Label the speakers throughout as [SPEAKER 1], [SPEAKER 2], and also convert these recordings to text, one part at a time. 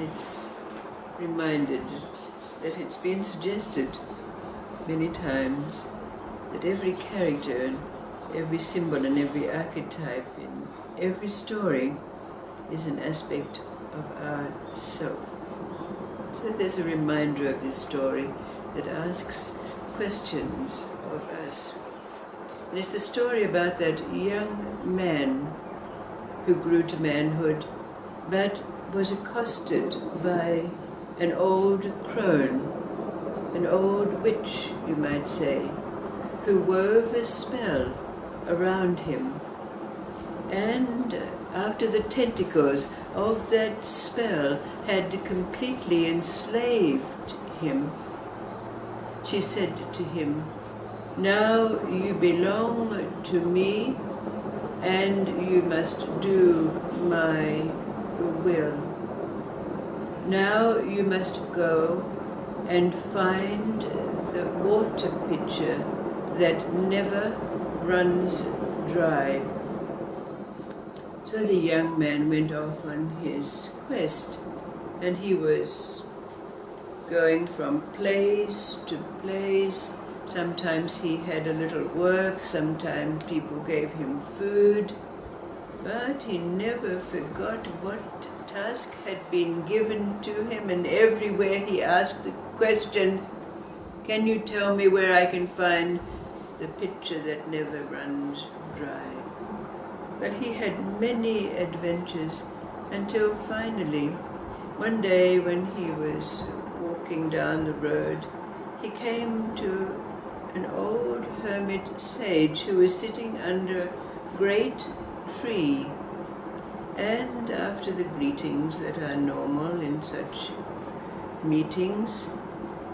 [SPEAKER 1] it's reminded that it's been suggested many times that every character, every symbol and every archetype in every story is an aspect of our self. So there's a reminder of this story that asks questions of us. And it's the story about that young man who grew to manhood, but was accosted by an old crone, an old witch, you might say, who wove a spell around him. And after the tentacles of that spell had completely enslaved him, she said to him, "Now you belong to me, and you must do my will. Now you must go and find the water pitcher that never runs dry." So the young man went off on his quest, and he was going from place to place. Sometimes he had a little work, sometimes people gave him food, but he never forgot what task had been given to him, and everywhere he asked the question, "Can you tell me where I can find the pitcher that never runs dry?" But he had many adventures until finally, one day when he was walking down the road, he came to an old hermit sage who was sitting under a great tree. And after the greetings that are normal in such meetings,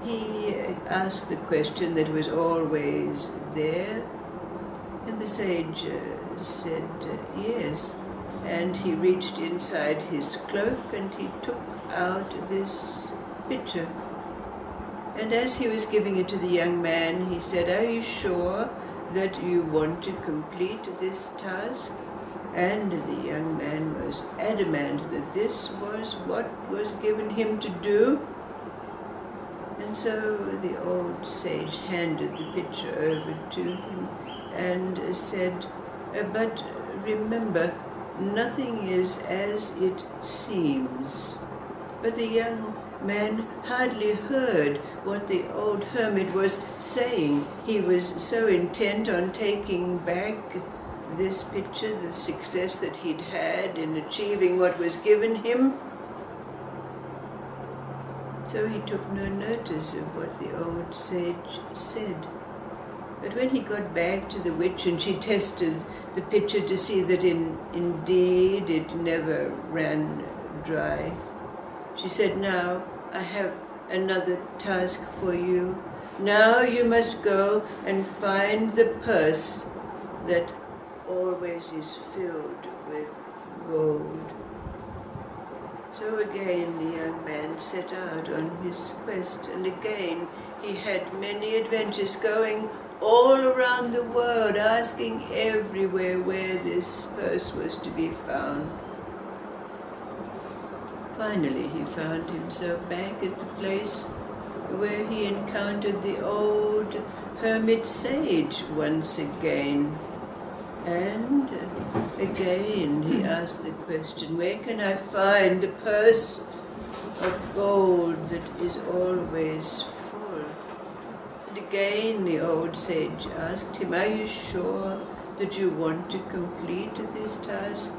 [SPEAKER 1] he asked the question that was always there, and the sage said yes. And he reached inside his cloak and he took out this pitcher. And as he was giving it to the young man, he said, "Are you sure that you want to complete this task?" And the young man was adamant that this was what was given him to do. And so the old sage handed the pitcher over to him and said, "But remember, nothing is as it seems." But the young man hardly heard what the old hermit was saying. He was so intent on taking back this pitcher, the success that he'd had in achieving what was given him. So he took no notice of what the old sage said. But when he got back to the witch and she tested the pitcher to see that indeed it never ran dry, she said, "Now I have another task for you. Now you must go and find the purse that always is filled with gold." So again the young man set out on his quest, and again he had many adventures, going all around the world, asking everywhere where this purse was to be found. Finally he found himself back at the place where he encountered the old hermit sage once again. And again he asked the question, "Where can I find the purse of gold that is always full?" And again the old sage asked him, "Are you sure that you want to complete this task?"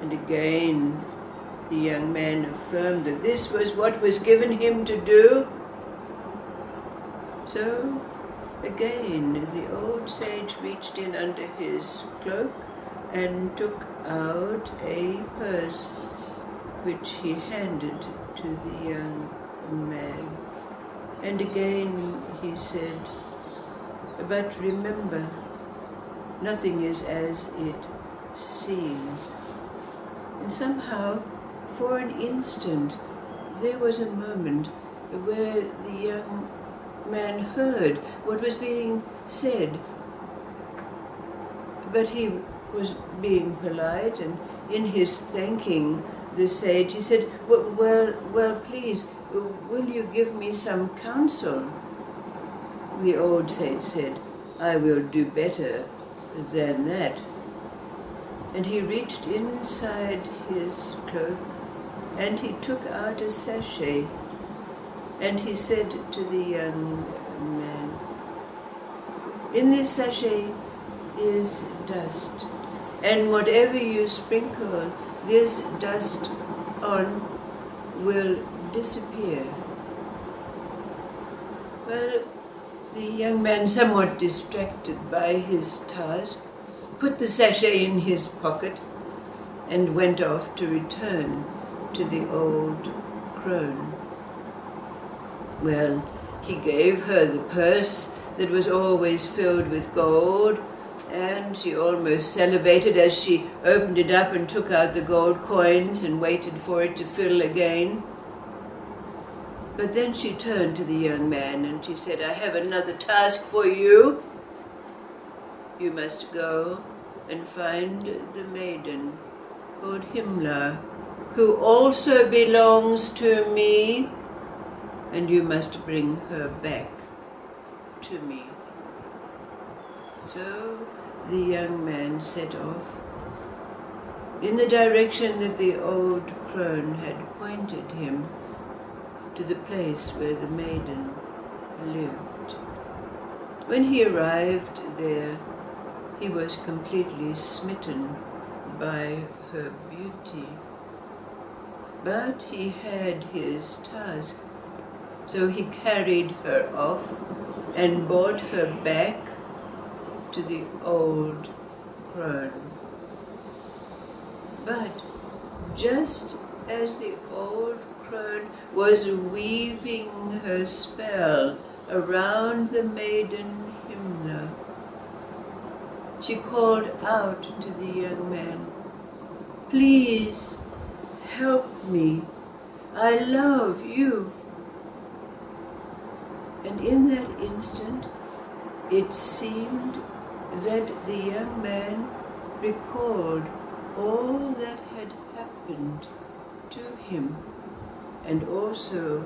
[SPEAKER 1] And again the young man affirmed that this was what was given him to do. So again the old sage reached in under his cloak and took out a purse, which he handed to the young man. And again he said, "But remember, nothing is as it seems." And somehow, for an instant, there was a moment where the young man heard what was being said, but he was being polite, and in his thanking the sage, he said, well, please, will you give me some counsel? The old sage said, I will do better than that. And he reached inside his cloak and he took out a sachet and he said to the young man, in this sachet is dust, and whatever you sprinkle this dust on will disappear. Well, the young man, somewhat distracted by his task, put the sachet in his pocket and went off to return to the old crone. Well, he gave her the purse that was always filled with gold, and she almost salivated as she opened it up and took out the gold coins and waited for it to fill again. But then she turned to the young man and she said, I have another task for you. You must go and find the maiden called Himla, who also belongs to me, and you must bring her back to me. So the young man set off in the direction that the old crone had pointed him, to the place where the maiden lived. When he arrived there, he was completely smitten by her beauty. But he had his task, so he carried her off and brought her back to the old crone. But just as the old crone was weaving her spell around the maiden Himla, she called out to the young man, please help me, I love you. And in that instant, it seemed that the young man recalled all that had happened to him, and also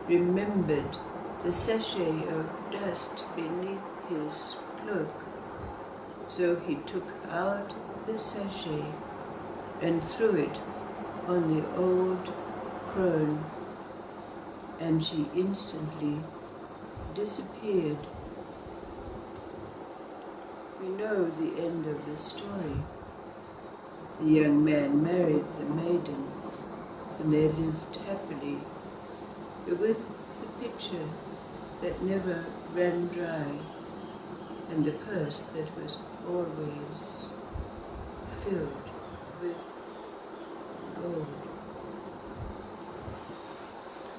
[SPEAKER 1] remembered the sachet of dust beneath his cloak. So he took out the sachet and threw it on the old crone, and she instantly disappeared. We know the end of the story. The young man married the maiden, and they lived happily with the pitcher that never ran dry and the purse that was always filled with gold.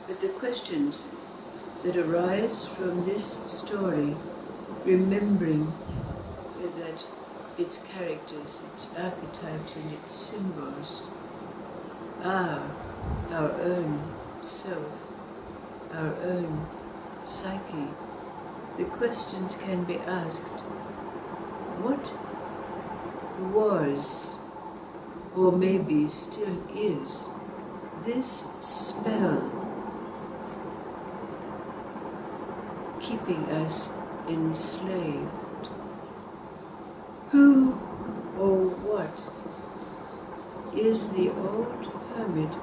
[SPEAKER 1] But the questions that arise from this story, remembering that its characters, its archetypes and its symbols are our own self, our own psyche, the questions can be asked, what was, or maybe still is, this spell keeping us enslaved? Who or what is the old hermit,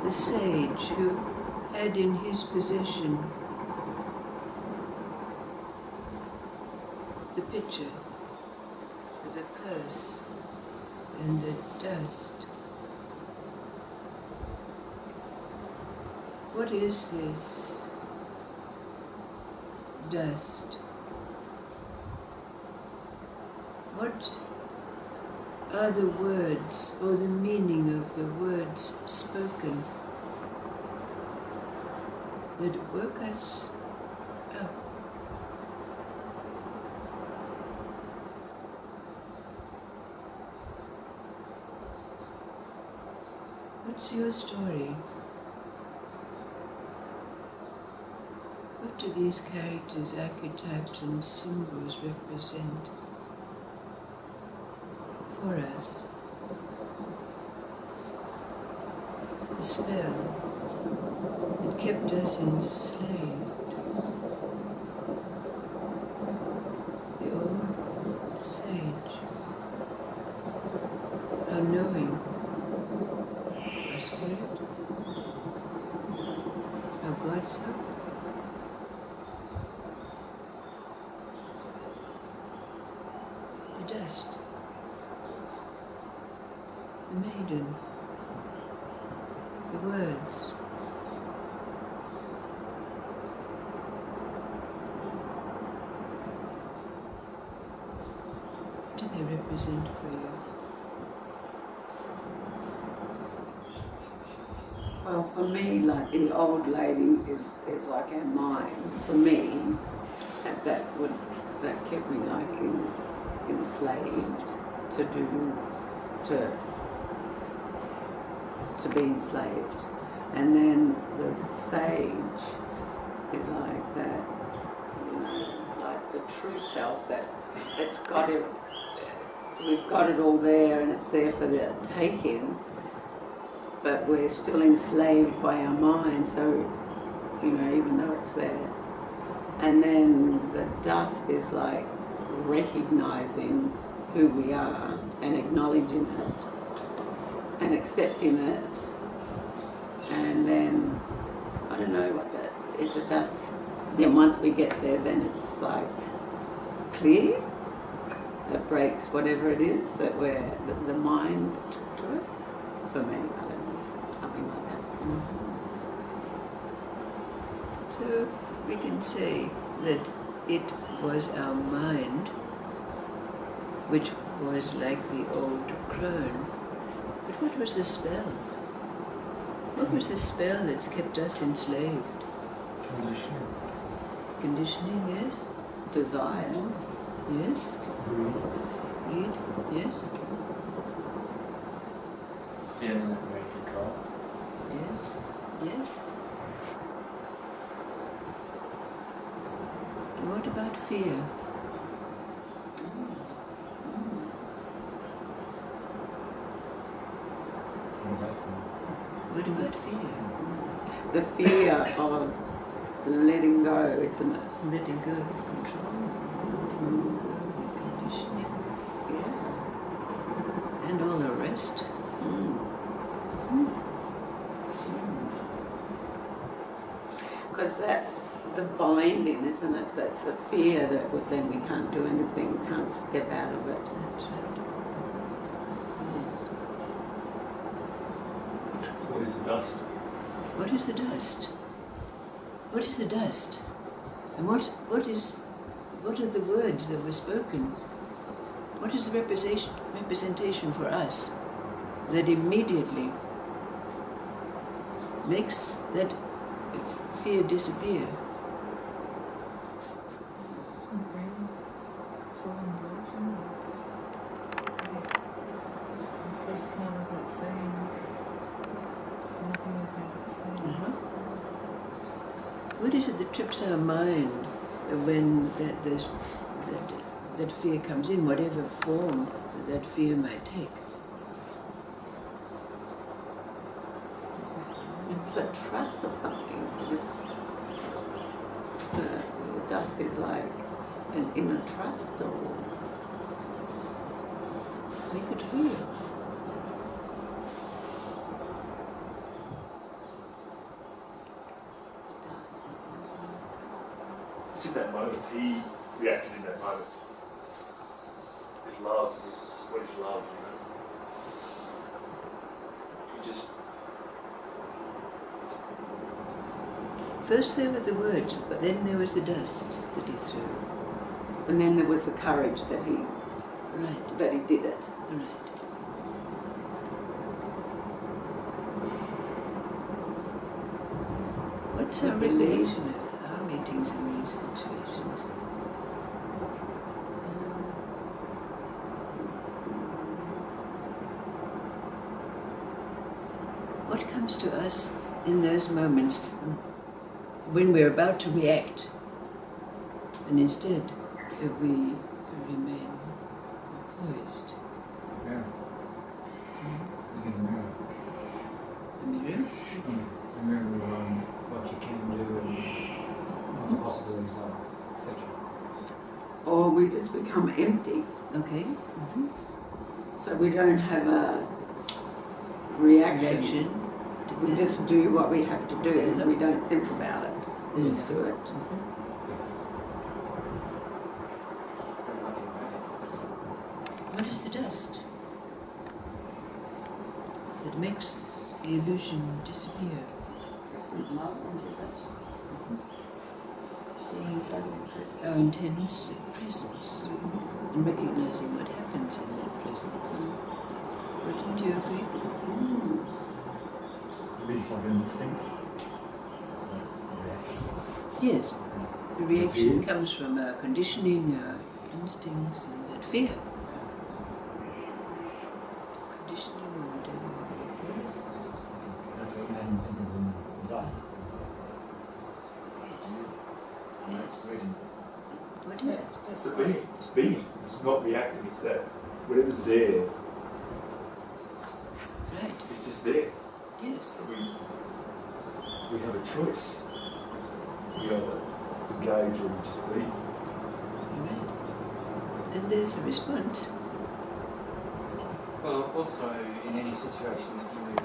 [SPEAKER 1] the sage who had in his possession the pitcher, the purse, and the dust? What is this dust? What are the words or the meaning of the words spoken that woke us up? What's your story? What do these characters, archetypes, and symbols represent for us? the spell that kept us enslaved. The old sage, our knowing, our spirit, our God self. The dust, the maiden, the words. What do they represent for you?
[SPEAKER 2] Well, for me, like the old lady is like our mind. For me, that kept me like enslaved to be enslaved. And then the sage is like that, you know, like the true self that's got it. We've got it all there, and it's there for the taking. But we're still enslaved by our mind, so, you know, even though it's there. And then the dust is like recognizing who we are and acknowledging it and accepting it. And then, I don't know what that is, the dust. Then once we get there, then it's like clear. It breaks whatever it is that the mind took to us. For me, I don't know, something like that.
[SPEAKER 1] So we can say that it was our mind, which was like the old crone. But what was the spell? What was the spell that's kept us enslaved?
[SPEAKER 3] Conditioning.
[SPEAKER 1] Conditioning, yes.
[SPEAKER 2] Desires.
[SPEAKER 1] Yes. Greed, yes.
[SPEAKER 3] Feeling that we're in control.
[SPEAKER 1] Yes. Yes. And what about fear? What about fear?
[SPEAKER 2] The fear of letting go, isn't it?
[SPEAKER 1] Letting go of the control, letting go of the conditioning,
[SPEAKER 2] Yeah.
[SPEAKER 1] and all the rest.
[SPEAKER 2] Because that's the binding, isn't it? That's the fear that then we can't do anything, can't step out of it.
[SPEAKER 1] That's right. Yes.
[SPEAKER 3] What is the dust?
[SPEAKER 1] What is the dust? What is the dust? And what are the words that were spoken? What is the representation for us that immediately makes that fear disappear? What is it that trips our mind when that fear comes in, whatever form that fear might take?
[SPEAKER 2] It's a trust or something. The dust is like an inner trust or
[SPEAKER 1] Make it real.
[SPEAKER 3] It's in that moment, he reacted in that moment. His love, what is love, you know? He just...
[SPEAKER 1] First there were the words, but then there was the dust that he threw.
[SPEAKER 2] and then there was the courage that he
[SPEAKER 1] Right,
[SPEAKER 2] did it.
[SPEAKER 1] right. What's our recollection of our meetings in these situations? What comes to us in those moments when we're about to react, and instead we remain poised?
[SPEAKER 3] Yeah. You can
[SPEAKER 1] The mirror?
[SPEAKER 2] we just become empty.
[SPEAKER 1] Okay.
[SPEAKER 2] So we don't have a reaction.
[SPEAKER 1] Reaction.
[SPEAKER 2] We just do what we have to do. We don't think about it. We just do it.
[SPEAKER 1] What is the dust that makes the illusion disappear?
[SPEAKER 2] Present moment, is it? Being totally present.
[SPEAKER 1] Our intense presence and recognizing what happens in that presence. Wouldn't you agree?
[SPEAKER 3] Maybe it's like an instinct. A reaction.
[SPEAKER 1] Yes. The reaction comes from our conditioning, our instincts, and that fear. Conditioning or whatever.
[SPEAKER 3] That's what made me think of the dust.
[SPEAKER 1] Yes.
[SPEAKER 3] Reading.
[SPEAKER 1] What is it?
[SPEAKER 3] It's the being. It's being. It's not reacting. It's that whatever's there,
[SPEAKER 1] Right.
[SPEAKER 3] it's just there.
[SPEAKER 1] Yes.
[SPEAKER 3] We have a choice. We either engage or we just be.
[SPEAKER 1] Right. And there's a response.
[SPEAKER 4] Well, also in any situation that you